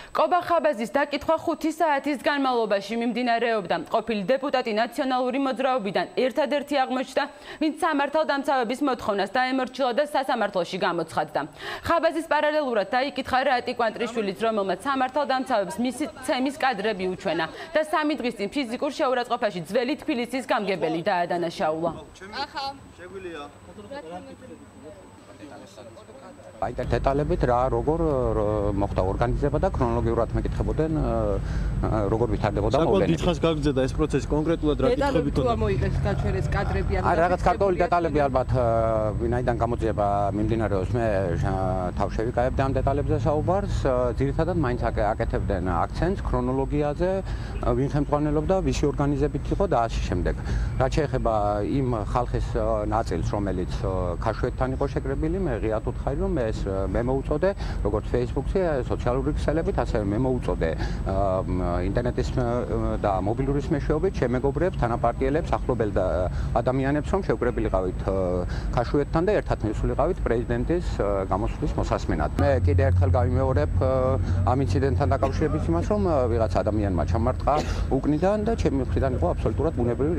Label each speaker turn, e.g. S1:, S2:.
S1: კობა ხაბაზის დაკითხვა 5 საათის განმავლობაში მიმდინარეობდა. ყოფილი დეპუტატი ნაციონალური მოძრაობიდან ერთადერთი აღმოჩნდა, ვინც სამართალდამცავების მოთხოვნას დაემორჩილა და სასამართლოში გამოცხადდა. ხაბაზის პარალელურად დაიკითხა რატი კვანტრიშვილიც, რომელმაც სამართალდამცავებს მისი ცემის კადრები უჩვენა და 3 დღის წინ ფიზიკურ შეურაცხყოფაში ძველი თბილისის გამგებელი დაადანაშაულა.
S2: აი და დეტალებით რა როგორ მოხდა ორგანიზება და ქრონოლოგიურად მეკითხებოდნენ როგორ ვითარდებოდა მოვლენები.
S3: საკმაოდ დიდხანს გაგრძელდა ეს პროცესი კონკრეტულად რა კითხვები
S4: თუ მოიგეს გაჩვენეს კადრები
S2: ან რაღაც გარკვეული დეტალები ალბათ ვინაიდან გამოძიება მიმდინარეობს მე თავშევი გაებდი ამ დეტალებზე საუბარს ძირითადად მაინც აკეთებდნენ აქცენტს ქრონოლოგიაზე ვინ ხელმძღვანელობდა ვისი ორგანიზებით იყო და ასე შემდეგ. რაც შეეხება იმ ხალხის ნაწილს რომელიც ქაშვეთთან იყო შეკრებილი მე ღიად ვუთხარი რომ ეს მე მოუწოდე როგორც Facebook-ზე სოციალური ქსელებით ასევე მე მოუწოდე ინტერნეტის და მობილურის მეშვეობით შემეგობრებს თანაპარტიელებს ახლობელ ადამიანებს რომ შევკრებილიყავით ქაშვეთთან და ერთად მივსულიყავით პრეზიდენტის გამოსვლის მოსასმენად. მე კიდე ერთხელ გავიმეორებ ამ ინციდენტთან დაკავშირებით იმას რომ ვიღაც ადამიანმა ჩამარტყა უკნიდან და ჩემი მხრიდან იყო აბსოლუტურად ბუნებრივი